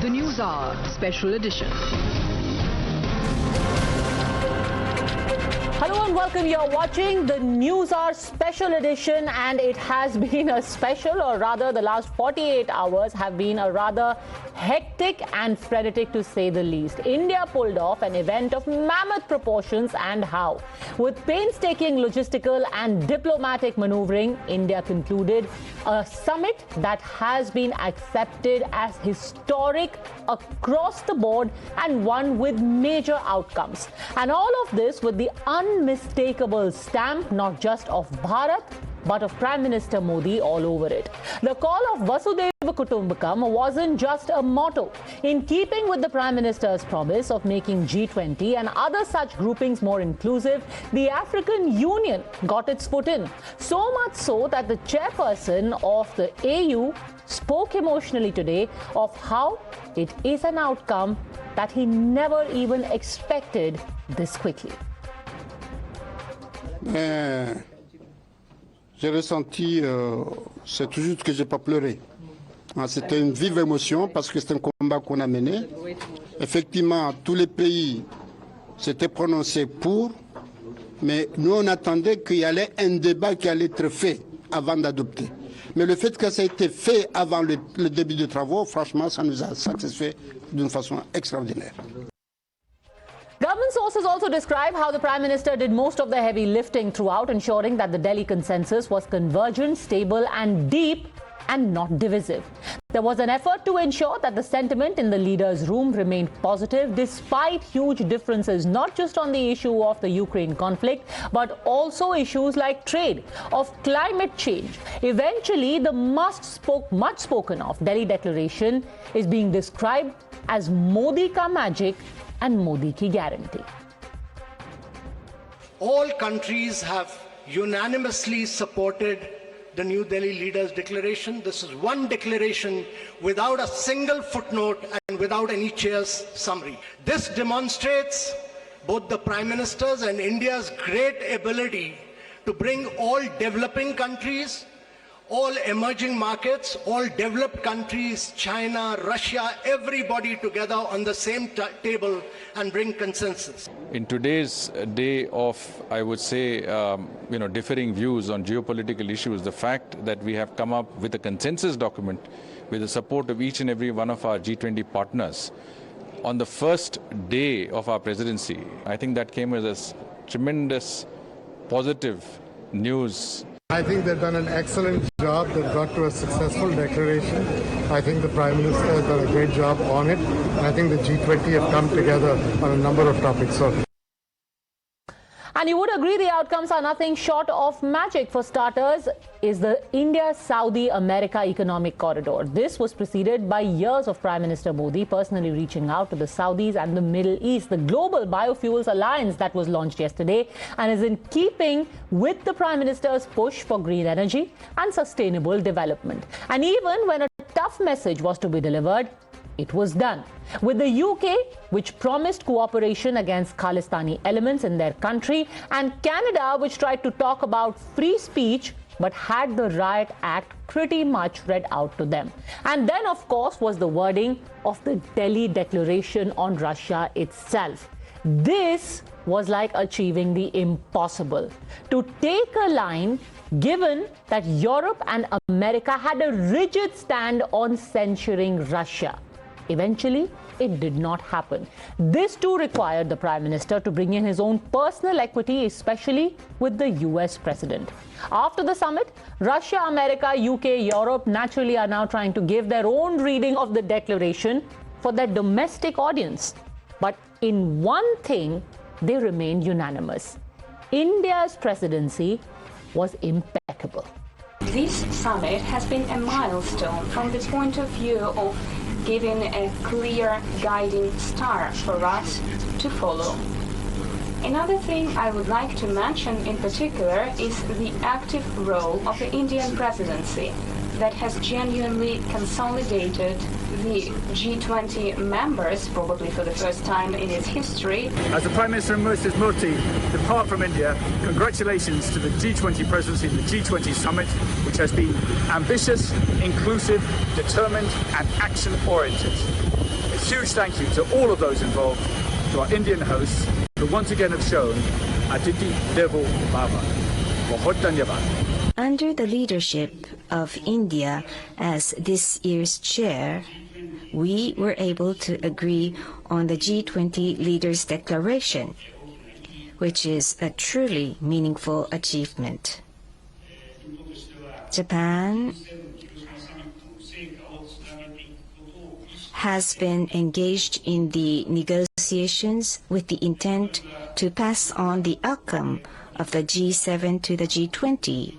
The NewsHour Special Edition. Hello and welcome. You're watching the NewsHour Special Edition, and it has been a special, or rather the last 48 hours have been a rather hectic and frenetic to say the least. India pulled off an event of mammoth proportions, and how. With painstaking logistical and diplomatic maneuvering, India concluded a summit that has been accepted as historic across the board and one with major outcomes. And all of this with the unmistakable stamp not just of Bharat but of Prime Minister Modi all over it. The call of Vasudhaiva Kutumbakam wasn't just a motto. In keeping with the Prime Minister's promise of making G20 and other such groupings more inclusive, the African Union got its foot in. So much so that the chairperson of the AU spoke emotionally today of how it is an outcome that he never even expected this quickly. J'ai ressenti, c'est tout juste que j'ai pas pleuré. C'était une vive émotion parce que c'est un combat qu'on a mené. Effectivement, tous les pays s'étaient prononcés pour, mais nous on attendait qu'il y allait un débat qui allait être fait avant d'adopter. Mais le fait que ça ait été fait avant le début des travaux, franchement, ça nous a satisfait d'une façon extraordinaire. Government sources also describe how the Prime Minister did most of the heavy lifting throughout, ensuring that the Delhi consensus was convergent, stable and deep and not divisive. There was an effort to ensure that the sentiment in the leaders' room remained positive despite huge differences, not just on the issue of the Ukraine conflict, but also issues like trade, of climate change. Eventually, the much spoken of Delhi Declaration is being described as Modi ka magic and Modi ki guarantee. All countries have unanimously supported the New Delhi Leaders' Declaration. This is one declaration without a single footnote and without any chair's summary. This demonstrates both the Prime Minister's and India's great ability to bring all developing countries, all emerging markets, all developed countries, China, Russia, everybody together on the same table and bring consensus. In today's day of, I would say, differing views on geopolitical issues, the fact that we have come up with a consensus document with the support of each and every one of our G20 partners on the first day of our presidency, I think that came as a tremendous positive news. I think they've done an excellent job. They've got to a successful declaration. I think the Prime Minister has done a great job on it. And I think the G20 have come together on a number of topics. And you would agree the outcomes are nothing short of magic. For starters, is the India-Saudi-America economic corridor. This was preceded by years of Prime Minister Modi personally reaching out to the Saudis and the Middle East. The Global Biofuels Alliance that was launched yesterday and is in keeping with the Prime Minister's push for green energy and sustainable development. And even when a tough message was to be delivered, it was done. With the UK, which promised cooperation against Khalistani elements in their country, and Canada, which tried to talk about free speech but had the Riot Act pretty much read out to them. And then, of course, was the wording of the Delhi Declaration on Russia itself. This was like achieving the impossible. To take a line, given that Europe and America had a rigid stand on censuring Russia. Eventually, it did not happen. This too required the Prime Minister to bring in his own personal equity, especially with the US President. After the summit, Russia, America, UK, Europe naturally are now trying to give their own reading of the declaration for their domestic audience. But in one thing, they remained unanimous. India's presidency was impeccable. This summit has been a milestone from the point of view of giving a clear guiding star for us to follow. Another thing I would like to mention in particular is the active role of the Indian presidency that has genuinely consolidated the G20 members, probably for the first time in its history. As the Prime Minister and Mrs. Modi depart from India, congratulations to the G20 presidency and the G20 summit, which has been ambitious, inclusive, determined and action-oriented. huge thank you to all of those involved, to our Indian hosts, who once again have shown Aditi Devo Baba. Bahut dhanyavad. Under the leadership of India as this year's chair, we were able to agree on the G20 Leaders' Declaration, which is a truly meaningful achievement. Japan has been engaged in the negotiations with the intent to pass on the outcome of the G7 to the G20.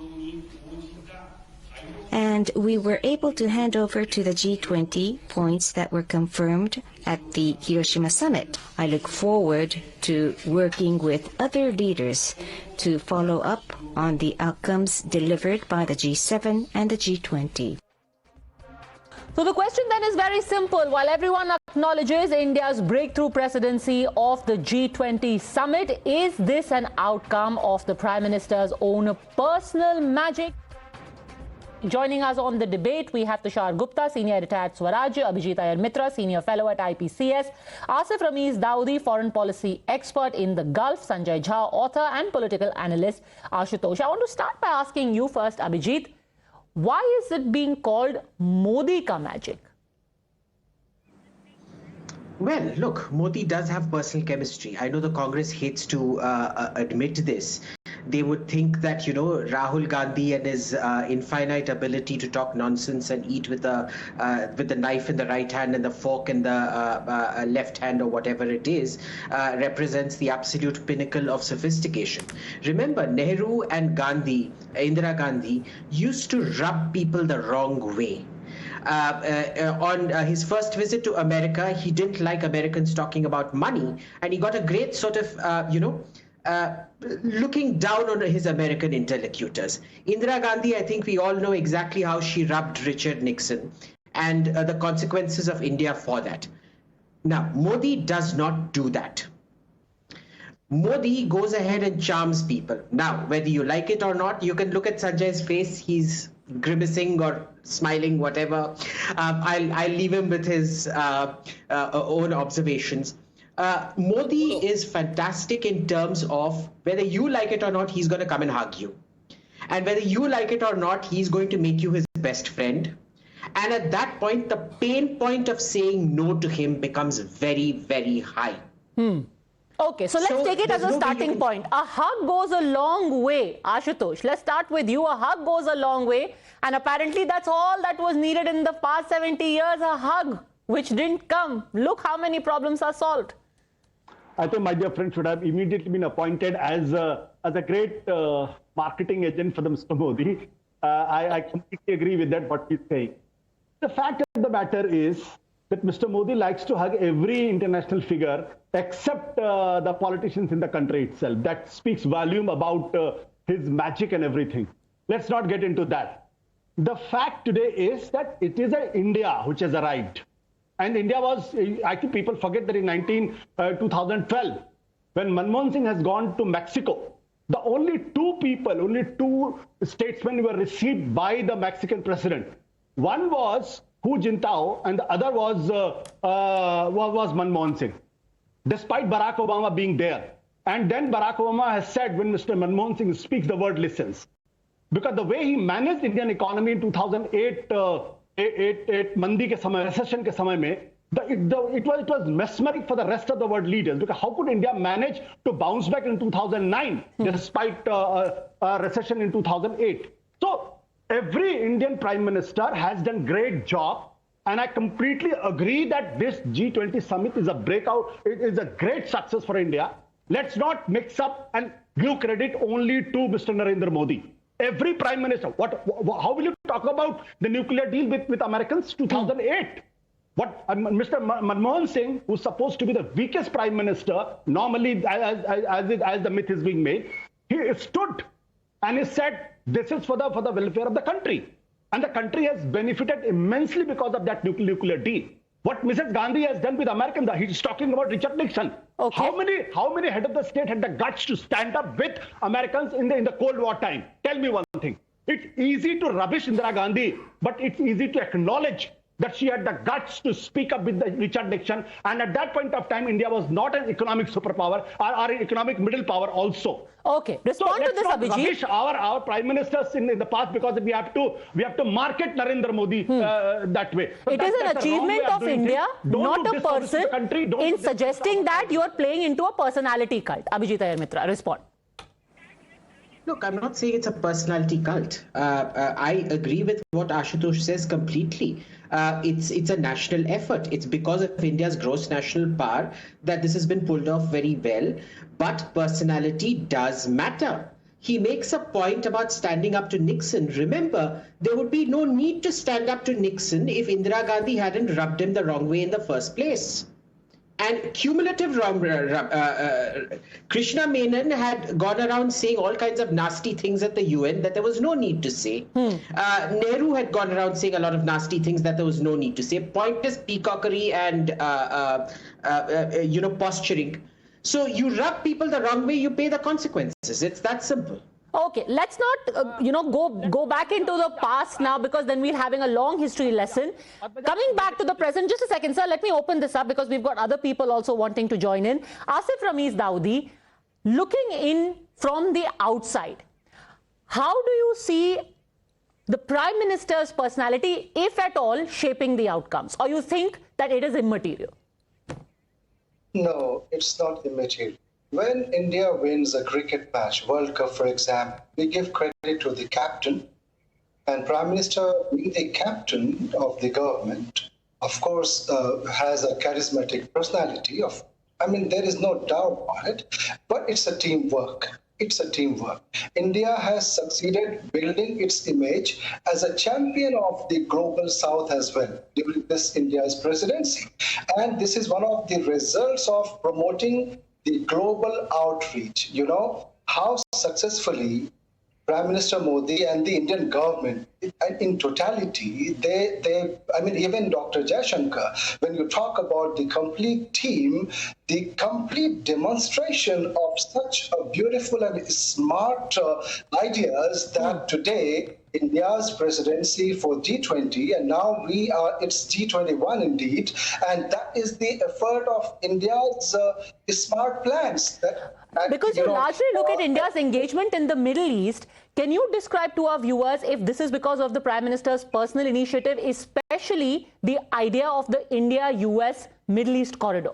And we were able to hand over to the G20 points that were confirmed at the Hiroshima summit. I look forward to working with other leaders to follow up on the outcomes delivered by the G7 and the G20. So the question then is very simple. While everyone acknowledges India's breakthrough presidency of the G20 summit, is this an outcome of the Prime Minister's own personal magic? Joining us on the debate, we have Tushar Gupta, Senior Editor at Swaraj, Abhijit Iyer Mitra, Senior Fellow at IPCS, Asif Rameez Daudi, Foreign Policy Expert in the Gulf, Sanjay Jha, author and political analyst, Ashutosh. I want to start by asking you first, Abhijit, why is it being called Modi ka magic? Well, look, Modi does have personal chemistry. I know the Congress hates to admit this. They would think that, you know, Rahul Gandhi and his infinite ability to talk nonsense and eat with the knife in the right hand and the fork in the left hand or whatever it is, represents the absolute pinnacle of sophistication. Remember, Nehru and Indra Gandhi, used to rub people the wrong way. On his first visit to America, he didn't like Americans talking about money, and he got a great sort of, looking down on his American interlocutors. Indira Gandhi, I think we all know exactly how she rubbed Richard Nixon and the consequences of India for that. Now, Modi does not do that. Modi goes ahead and charms people. Now, whether you like it or not, you can look at Sanjay's face. He's grimacing or smiling, whatever. I'll leave him with his own observations. Modi is fantastic in terms of whether you like it or not, he's going to come and hug you. And whether you like it or not, he's going to make you his best friend. And at that point, the pain point of saying no to him becomes very, very high. Okay, so let's take it as a starting point. A hug goes a long way. Ashutosh, let's start with you. A hug goes a long way. And apparently that's all that was needed in the past 70 years, a hug, which didn't come. Look how many problems are solved. I think my dear friend should have immediately been appointed as a great marketing agent for the Mr. Modi. I completely agree with that, what he's saying. The fact of the matter is that Mr. Modi likes to hug every international figure except the politicians in the country itself. That speaks volume about his magic and everything. Let's not get into that. The fact today is that it is India which has arrived. And India was, I think people forget that in 2012, when Manmohan Singh has gone to Mexico, the only two statesmen were received by the Mexican president. One was Hu Jintao and the other was Manmohan Singh, despite Barack Obama being there. And then Barack Obama has said, when Mr. Manmohan Singh speaks, the word listens. Because the way he managed Indian economy in 2008, Mandi ke samay, recession ke samay mein, it was mesmeric for the rest of the world leaders. Because how could India manage to bounce back in 2009 despite a recession in 2008? So every Indian Prime Minister has done great job. And I completely agree that this G20 summit is a breakout. It is a great success for India. Let's not mix up and give credit only to Mr. Narendra Modi. Every Prime Minister, how will you talk about the nuclear deal with Americans? 2008. Mr. Manmohan Singh, who's supposed to be the weakest Prime Minister, normally as the myth is being made, he stood and he said, this is for the welfare of the country. And the country has benefited immensely because of that nuclear deal. What Mrs. Gandhi has done with Americans, he's talking about Richard Nixon. Okay. How many head of the state had the guts to stand up with Americans in the Cold War time? Tell me one thing. It's easy to rubbish Indira Gandhi, but it's easy to acknowledge that she had the guts to speak up with Richard Nixon. And at that point of time, India was not an economic superpower or an economic middle power also. Okay, respond to this, Abhijit. Our prime ministers in the past, because we have to market Narendra Modi that way. So it is an achievement of India, not a person. In suggesting that, you are playing into a personality cult. Abhijit Iyer Mitra, respond. Look, I'm not saying it's a personality cult. I agree with what Ashutosh says completely. It's a national effort. It's because of India's gross national power that this has been pulled off very well. But personality does matter. He makes a point about standing up to Nixon. Remember, there would be no need to stand up to Nixon if Indira Gandhi hadn't rubbed him the wrong way in the first place. And cumulative wrong. Krishna Menon had gone around saying all kinds of nasty things at the UN that there was no need to say. Nehru had gone around saying a lot of nasty things that there was no need to say. Pointless peacockery and posturing. So you rub people the wrong way, you pay the consequences. It's that simple. Okay, let's not, go back into the past now, because then we're having a long history lesson. Coming back to the present, just a second, sir, let me open this up because we've got other people also wanting to join in. Asif Rameez Daudi, looking in from the outside, how do you see the Prime Minister's personality, if at all, shaping the outcomes? Or you think that it is immaterial? No, it's not immaterial. When India wins a cricket match, World Cup for example, we give credit to the captain, and Prime Minister, being the captain of the government, of course, has a charismatic personality. There is no doubt about it, but it's a teamwork. It's a teamwork. India has succeeded building its image as a champion of the global south as well during this India's presidency. And this is one of the results of promoting the global outreach. You know, how successfully Prime Minister Modi and the Indian government in totality, even Dr. Jaishankar, when you talk about the complete team, the complete demonstration of such a beautiful and smart ideas that today India's presidency for G20, and now it's G21 indeed, and that is the effort of India's smart plans. Because you largely look at India's engagement in the Middle East, can you describe to our viewers if this is because of the Prime Minister's personal initiative, especially the idea of the India-US Middle East corridor?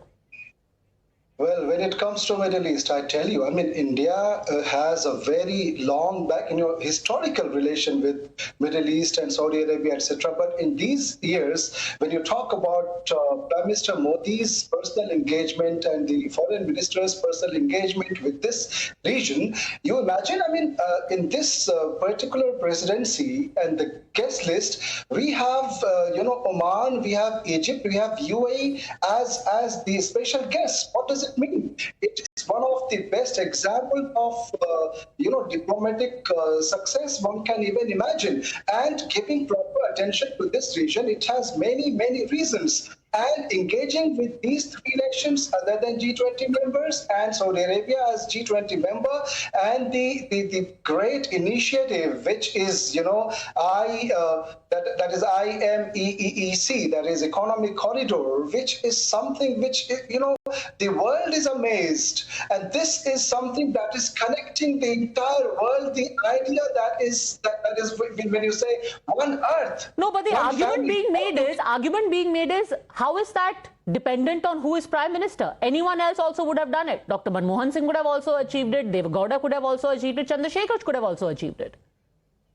Well, when it comes to Middle East, I tell you, India has a very long historical relation with Middle East and Saudi Arabia, etc. But in these years, when you talk about Prime Minister Modi's personal engagement and the foreign minister's personal engagement with this region, you imagine, in this particular presidency and the guest list, we have, Oman, we have Egypt, we have UAE as the special guests. What does it mean? It is one of the best examples of, diplomatic success one can even imagine. And giving proper attention to this region, it has many, many reasons. And engaging with these three nations other than G20 members and Saudi Arabia as G20 member, and the great initiative which is, that is IMEEC, that is Economic Corridor, which is something which, the world is amazed. And this is something that is connecting the entire world, the idea that is when you say one earth. No, but the argument being made is, how is that dependent on who is Prime Minister? Anyone else also would have done it. Dr. Manmohan Singh would have also achieved it. Deve Gowda could have also achieved it. Chandrasekhar could have also achieved it.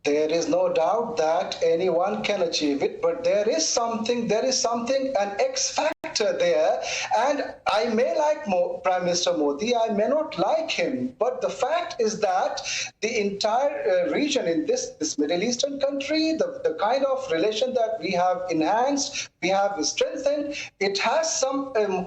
There is no doubt that anyone can achieve it, but there is something, an X factor there. And I may like Prime Minister Modi, I may not like him, but the fact is that the entire region in this Middle Eastern country, the kind of relation that we have enhanced, we have strengthened, it has some, a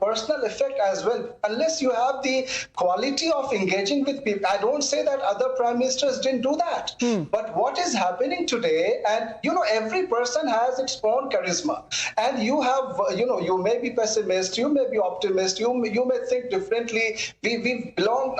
personal effect as well. Unless you have the quality of engaging with people, I don't say that other prime ministers didn't do that. But what is happening today, and every person has its own charisma, and you have, you may be pessimist, you may be optimist, you may think differently. We belong.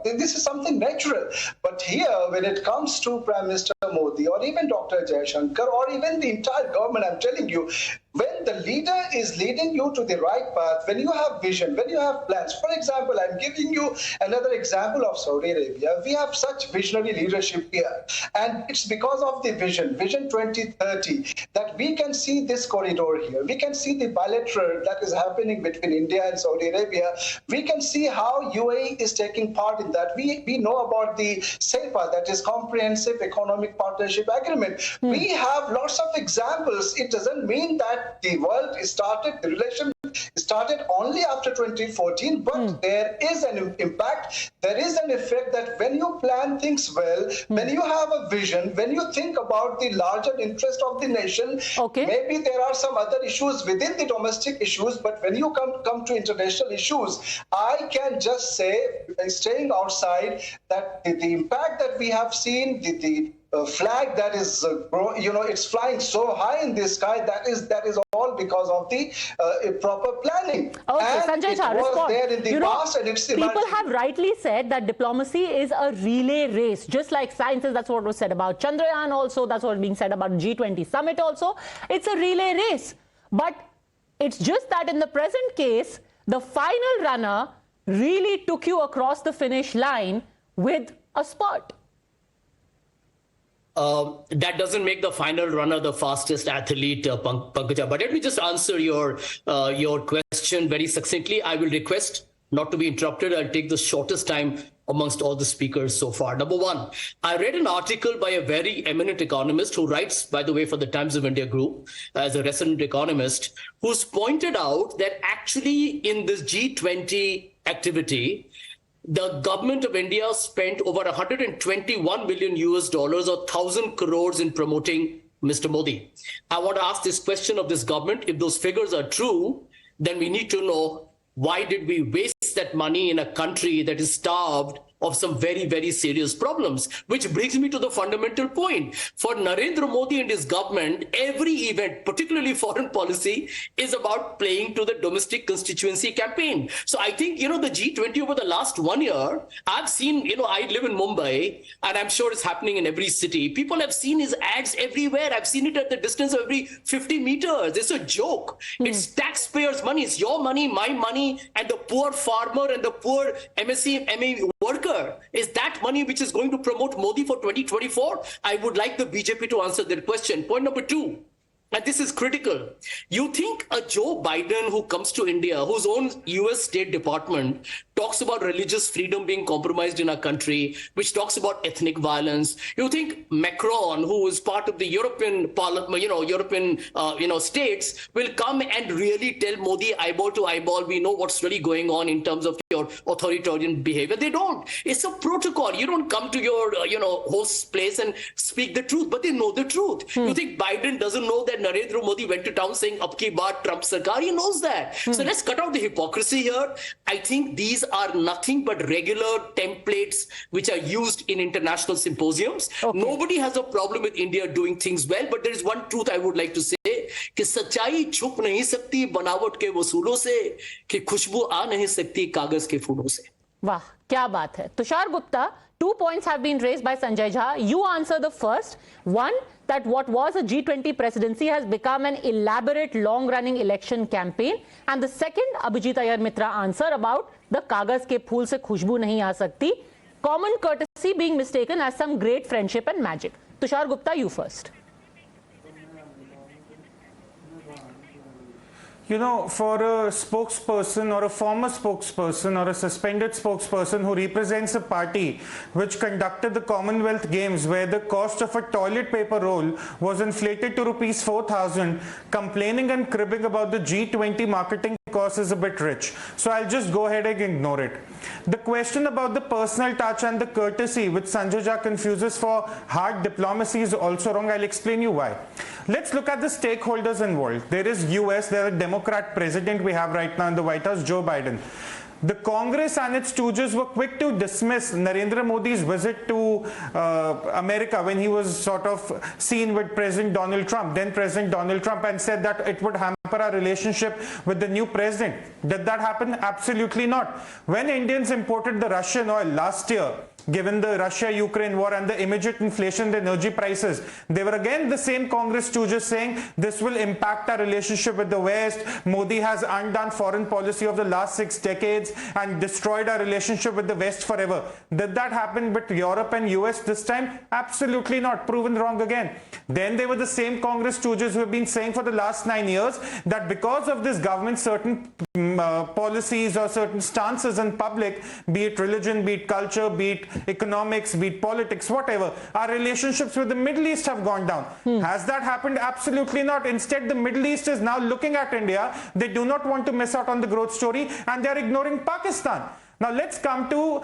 This is something natural. But here, when it comes to Prime Minister Mr. Modi or even Dr. Jaishankar or even the entire government, I'm telling you, when the leader is leading you to the right path, when you have vision, when you have plans. For example, I'm giving you another example of Saudi Arabia. We have such visionary leadership here. And it's because of the Vision 2030, that we can see this corridor here. We can see the bilateral that is happening between India and Saudi Arabia. We can see how UAE is taking part in that. We know about the CEPA, that is Comprehensive Economic Partnership Agreement. We have lots of examples. It doesn't mean that the world started, the relation started only after 2014, but there is an impact, there is an effect that when you plan things well, when you have a vision, when you think about the larger interest of the nation, maybe there are some other issues within the domestic issues, but when you come to international issues, I can just say, staying outside, that the impact that we have seen, the flag that is, it's flying so high in the sky, that is all because of the proper planning. Okay, Sanjay Jha, respond. There in the past, and it's people have rightly said that diplomacy is a relay race, just like sciences. That's what was said about Chandrayaan also. That's what is being said about G20 summit also. It's a relay race. But it's just that in the present case, the final runner really took you across the finish line with a spurt. That doesn't make the final runner the fastest athlete, Pankaja. But let me just answer your question very succinctly. I will request not to be interrupted. I'll take the shortest time amongst all the speakers so far. Number one, I read an article by a very eminent economist who writes, by the way, for the Times of India Group as a resident economist, who's pointed out that actually in this G20 activity, the government of India spent over 121 billion US dollars or 1,000 crores in promoting Mr. Modi. I want to ask this question of this government. If those figures are true, then we need to know, why did we waste that money in a country that is starved of some very, very serious problems? Which brings me to the fundamental point. For Narendra Modi and his government, every event, particularly foreign policy, is about playing to the domestic constituency campaign. So I think, the G20 over the last 1 year, I've seen, I live in Mumbai, and I'm sure it's happening in every city. People have seen his ads everywhere. I've seen it at the distance of every 50 meters. It's a joke. It's taxpayers' money. It's your money, my money, and the poor farmer and the poor MSME worker. Is that money which is going to promote Modi for 2024? I would like the BJP to answer that question. Point number two, and this is critical. You think a Joe Biden who comes to India, whose own US State Department talks about religious freedom being compromised in our country, which talks about ethnic violence. You think Macron, who is part of the European Parliament, European states, will come and really tell Modi eyeball to eyeball, we know what's really going on in terms of your authoritarian behavior? They don't. It's a protocol. You don't come to your, host's place and speak the truth, but they know the truth. You think Biden doesn't know that Narendra Modi went to town saying, "Ab ki baar Trump sarkar"? He knows that. So let's cut out the hypocrisy here. I think these are nothing but regular templates which are used in international symposiums. Nobody has a problem with India doing things well, but there is one truth I would like to say, कि सच्चाई छुप नहीं सकती बनावट के वसूलों से, कि खुशबू आ नहीं सकती कागज के फूलों से. वाह, क्या बात है. Tushar Gupta, 2 points have been raised by Sanjay Jha. You answer the first. One, that what was a G20 presidency has become an elaborate long-running election campaign. And the second, Abhijit Iyer Mitra answer about the kagaz ke phool se khushboo nahi aa sakti. Common courtesy being mistaken as some great friendship and magic. Tushar Gupta, you first. For a spokesperson or a former spokesperson or a suspended spokesperson who represents a party which conducted the Commonwealth Games where the cost of a toilet paper roll was inflated to rupees 4,000, complaining and cribbing about the G20 marketing cost is a bit rich. So I'll just go ahead and ignore it. The question about the personal touch and the courtesy which Sanjay Jha confuses for hard diplomacy is also wrong. I'll explain you why. Let's look at the stakeholders involved. There is US, there is a Democrat president we have right now in the White House, Joe Biden. The Congress and its stooges were quick to dismiss Narendra Modi's visit to America when he was sort of seen with President Donald Trump, then President Donald Trump, and said that it would hamper our relationship with the new president. Did that happen? Absolutely not. When Indians imported the Russian oil last year, given the Russia-Ukraine war and the immediate inflation in the energy prices. They were again the same Congress stooges saying this will impact our relationship with the West. Modi has undone foreign policy of the last 6 decades and destroyed our relationship with the West forever. Did that happen with Europe and US this time? Absolutely not. Proven wrong again. Then they were the same Congress stooges who have been saying for the last 9 years that because of this government, certain policies or certain stances in public, be it religion, be it culture, be it economics, be it politics, whatever, our relationships with the Middle East have gone down. Has that happened? Absolutely not. Instead, the Middle East is now looking at India. They do not want to miss out on the growth story, and they are ignoring Pakistan. Now let's come to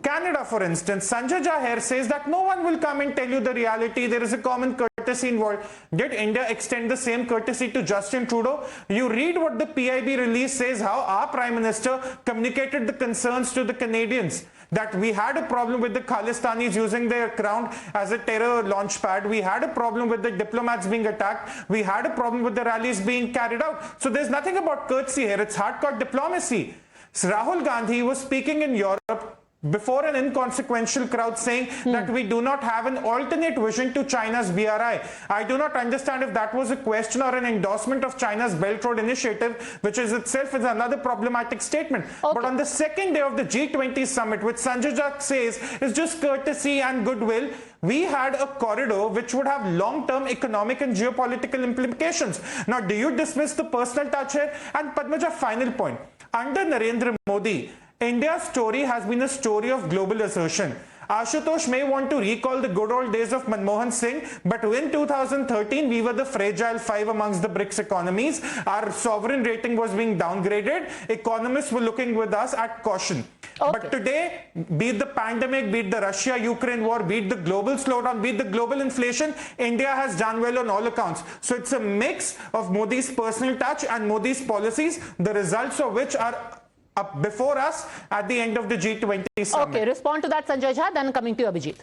Canada, for instance. Sanjay Jha says that no one will come and tell you the reality. There is a common courtesy involved. Did India extend the same courtesy to Justin Trudeau? You read what the PIB release says, how our Prime Minister communicated the concerns to the Canadians, that we had a problem with the Khalistanis using their ground as a terror launch pad. We had a problem with the diplomats being attacked. We had a problem with the rallies being carried out. So there's nothing about courtesy here. It's hardcore diplomacy. So Rahul Gandhi was speaking in Europe before an inconsequential crowd saying that we do not have an alternate vision to China's BRI. I do not understand if that was a question or an endorsement of China's Belt Road Initiative, which is itself is another problematic statement. Okay. But on the second day of the G20 summit, which Sanjay Jha says is just courtesy and goodwill, we had a corridor which would have long-term economic and geopolitical implications. Now, do you dismiss the personal touch here? And Padmaja, final point. Under Narendra Modi, India's story has been a story of global assertion. Ashutosh may want to recall the good old days of Manmohan Singh, but in 2013, we were the fragile 5 amongst the BRICS economies. Our sovereign rating was being downgraded. Economists were looking with us at caution. Okay. But today, be it the pandemic, be it the Russia-Ukraine war, be it the global slowdown, be it the global inflation, India has done well on all accounts. So it's a mix of Modi's personal touch and Modi's policies, the results of which are up before us at the end of the G20 summit. Okay, respond to that, Sanjay Jha, then coming to Abhijit.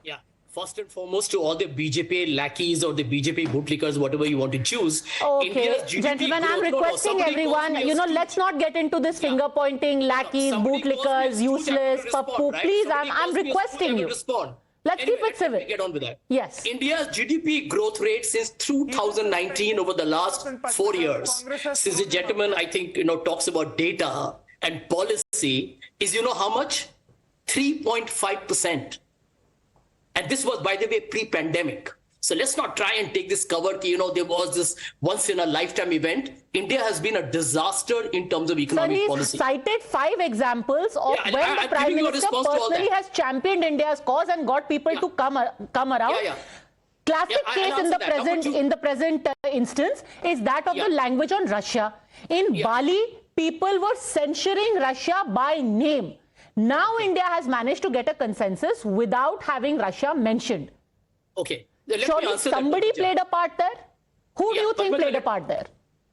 Yeah. First and foremost, to all the BJP lackeys or the BJP bootlickers, whatever you want to choose. Okay, gentlemen, I'm requesting everyone, let's not get into this finger pointing, lackeys, bootlickers, useless, pappu. Right? Please, I'm requesting you. Let's keep it civil. Get on with that. Yes. India's GDP growth rate since 2019 over the last 4 years. Since the gentleman, I think, talks about data and policy, is how much? 3.5%. And this was, by the way, pre-pandemic. So let's not try and take this cover, there was this once-in-a-lifetime event. India has been a disaster in terms of economic policy. He's cited 5 examples of when the Prime Minister personally has championed India's cause and got people to come around. Classic case in the present instance is that of the language on Russia. In Bali, people were censuring Russia by name. Now India has managed to get a consensus without having Russia mentioned. Okay. Surely somebody played a part there? Who do you think played a part there?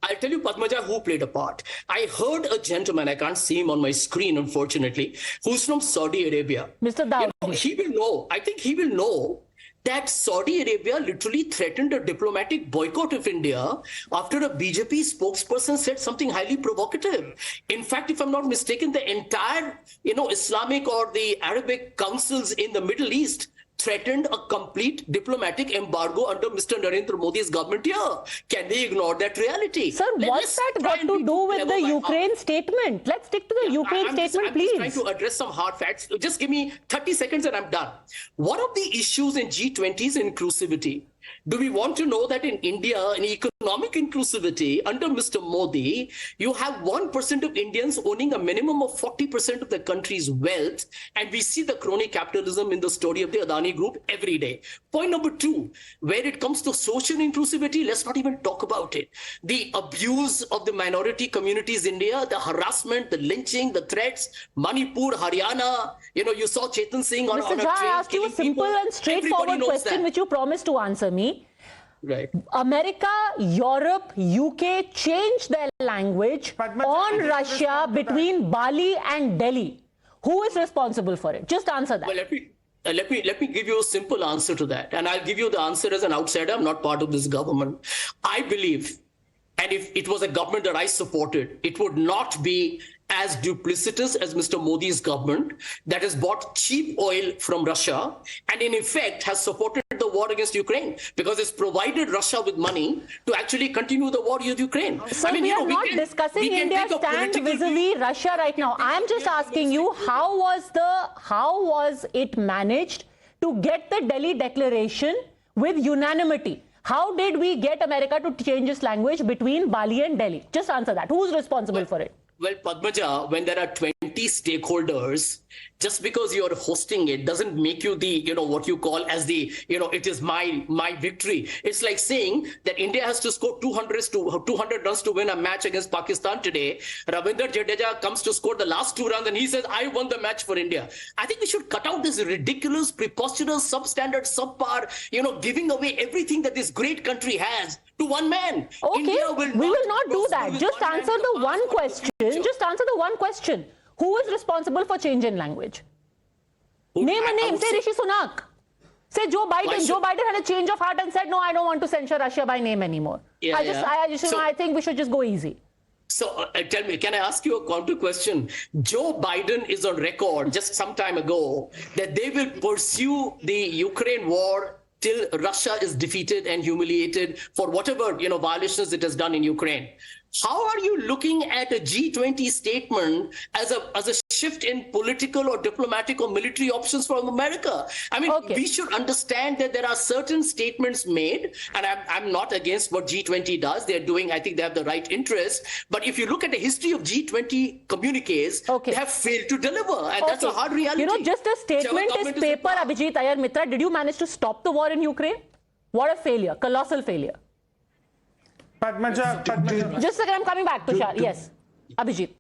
I'll tell you, Padmaja, who played a part. I heard a gentleman, I can't see him on my screen, unfortunately, who's from Saudi Arabia. Mr. Daudi. He will know, I think he will know that Saudi Arabia literally threatened a diplomatic boycott of India after a BJP spokesperson said something highly provocative. In fact, if I'm not mistaken, the entire, Islamic or the Arabic councils in the Middle East threatened a complete diplomatic embargo under Mr. Narendra Modi's government here. Can they ignore that reality? Sir, what's that got to do with the Ukraine statement? Let's stick to the Ukraine statement, please. I'm just trying to address some hard facts. Just give me 30 seconds and I'm done. One of the issues in G20 is inclusivity. Do we want to know that in India, in economic inclusivity, under Mr. Modi, you have 1% of Indians owning a minimum of 40% of the country's wealth, and we see the crony capitalism in the story of the Adani Group every day. Point number 2, where it comes to social inclusivity, let's not even talk about it. The abuse of the minority communities in India, the harassment, the lynching, the threats, Manipur, Haryana, you saw Chetan Singh on a train. Mr. Jha, I asked you a simple and straightforward question which you promised to answer me. Right. America, Europe, UK changed their language on Russia between Bali and Delhi. Who is responsible for it? Just answer that. Well, let me give you a simple answer to that. And I'll give you the answer as an outsider. I'm not part of this government. I believe and if it was a government that I supported, it would not be as duplicitous as Mr. Modi's government that has bought cheap oil from Russia and in effect has supported the war against Ukraine because it's provided Russia with money to actually continue the war with Ukraine. So we are not discussing India's stand vis-a-vis Russia right now. I'm just asking you, how was it managed to get the Delhi Declaration with unanimity? How did we get America to change its language between Bali and Delhi? Just answer that. Who's responsible for it? Well, Padmaja, when there are 20 stakeholders, just because you're hosting it doesn't make you the, what you call as the, it is my victory. It's like saying that India has to score 200 runs to win a match against Pakistan today. Ravindra Jadeja comes to score the last 2 runs and he says, I won the match for India. I think we should cut out this ridiculous, preposterous, substandard, subpar, giving away everything that this great country has to one man. Okay, we will not do that. Just answer the one question. Just answer the one question. Who is responsible for change in language? Name a name. Say Rishi Sunak. Say Joe Biden. Joe Biden had a change of heart and said, no, I don't want to censure Russia by name anymore. I think we should just go easy. So tell me, can I ask you a counter question? Joe Biden is on record just some time ago that they will pursue the Ukraine war till Russia is defeated and humiliated for whatever violations it has done in Ukraine. How are you looking at a G20 statement as a shift in political or diplomatic or military options from America? I mean, we should understand that there are certain statements made, and I'm not against what G20 does. They're doing, I think they have the right interest. But if you look at the history of G20 communiques, they have failed to deliver, and that's a hard reality. Just a statement is paper, Abhijit Iyer Mitra. Did you manage to stop the war in Ukraine? What a failure, colossal failure. Padmaja. Just a second, I'm coming back, Tushar. Yes, Abhijit.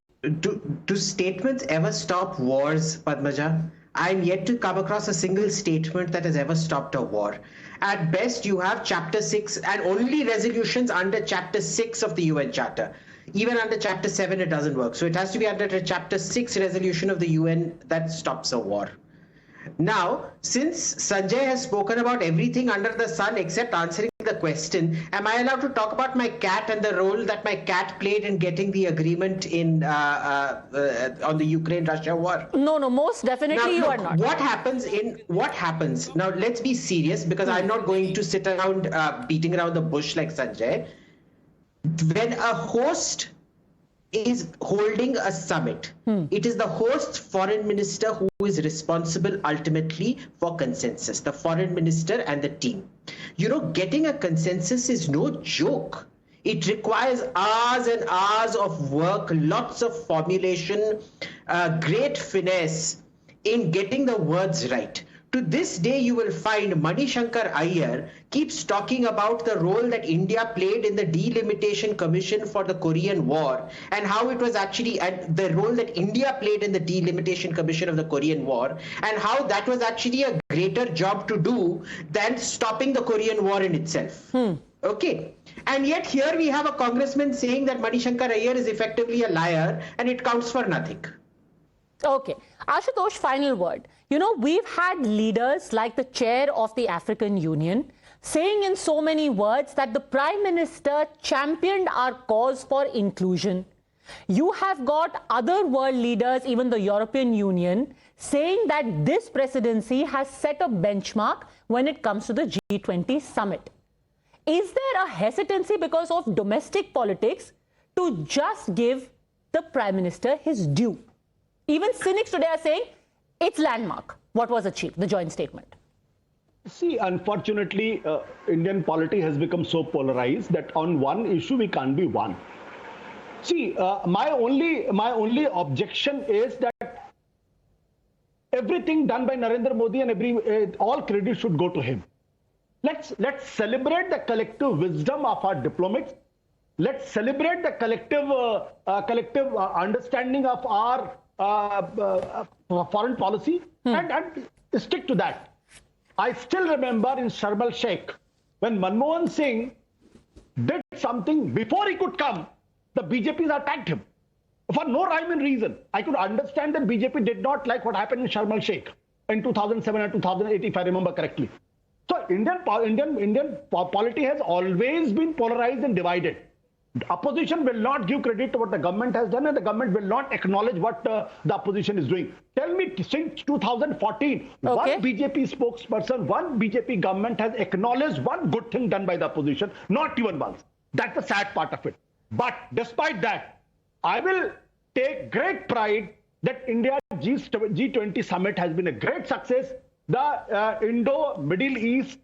Do statements ever stop wars, Padmaja? I'm yet to come across a single statement that has ever stopped a war. At best, you have Chapter 6 and only resolutions under Chapter 6 of the UN Charter. Even under Chapter 7, it doesn't work. So it has to be under a Chapter 6 resolution of the UN that stops a war. Now, since Sanjay has spoken about everything under the sun except answering the question, am I allowed to talk about my cat and the role that my cat played in getting the agreement in on the Ukraine-Russia war? No, most definitely you are not. What happens? Now, let's be serious because I'm not going to sit around beating around the bush like Sanjay. When a host is holding a summit, it is the host's foreign minister who is responsible ultimately for consensus, the foreign minister and the team. Getting a consensus is no joke. It requires hours and hours of work, lots of formulation, great finesse in getting the words right. To this day, you will find Manishankar Iyer keeps talking about the role that India played in the Delimitation Commission for the Korean War and how it was actually the role that India played in the Delimitation Commission of the Korean War and how that was actually a greater job to do than stopping the Korean War in itself. Okay. And yet here we have a congressman saying that Manishankar Iyer is effectively a liar and it counts for nothing. Okay. Ashutosh, final word. We've had leaders like the chair of the African Union saying in so many words that the Prime Minister championed our cause for inclusion. You have got other world leaders, even the European Union, saying that this presidency has set a benchmark when it comes to the G20 summit. Is there a hesitancy because of domestic politics to just give the Prime Minister his due? Even cynics today are saying it's landmark, what was achieved, the joint statement. See, unfortunately, Indian polity has become so polarized that on one issue we can't be one. See, my only objection is that everything done by Narendra Modi and all credit should go to him. Let's celebrate the collective wisdom of our diplomats. Let's celebrate the collective understanding of our foreign policy and stick to that. I still remember in Sharm el-Sheikh when Manmohan Singh did something before he could come, the BJPs attacked him for no rhyme and reason. I could understand that BJP did not like what happened in Sharm el-Sheikh in 2007 and 2008, if I remember correctly. So Indian polity has always been polarized and divided. The opposition will not give credit to what the government has done, and the government will not acknowledge what the opposition is doing. Tell me, since 2014, one BJP spokesperson, one BJP government has acknowledged one good thing done by the opposition, not even once. That's the sad part of it. But despite that, I will take great pride that India G20 summit has been a great success. The Indo-Middle East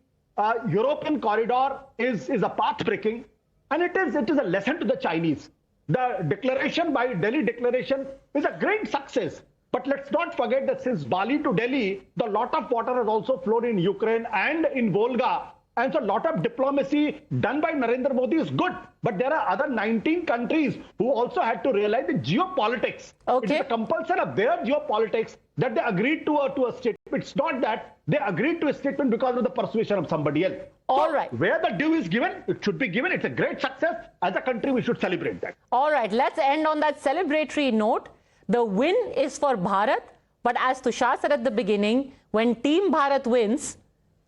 European corridor is a path breaking. And it is a lesson to the Chinese. The declaration by Delhi Declaration is a great success. But let's not forget that since Bali to Delhi, the lot of water has also flowed in Ukraine and in Volga. And so a lot of diplomacy done by Narendra Modi is good. But there are other 19 countries who also had to realize the geopolitics. It is a compulsion of their geopolitics that they agreed to a statement. It's not that they agreed to a statement because of the persuasion of somebody else. All right. Where the due is given, it should be given. It's a great success. As a country, we should celebrate that. All right. Let's end on that celebratory note. The win is for Bharat. But as Tushar said at the beginning, when Team Bharat wins,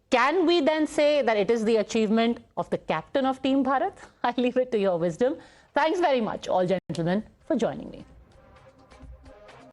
can we then say that it is the achievement of the captain of Team Bharat? I leave it to your wisdom. Thanks very much, all gentlemen, for joining me.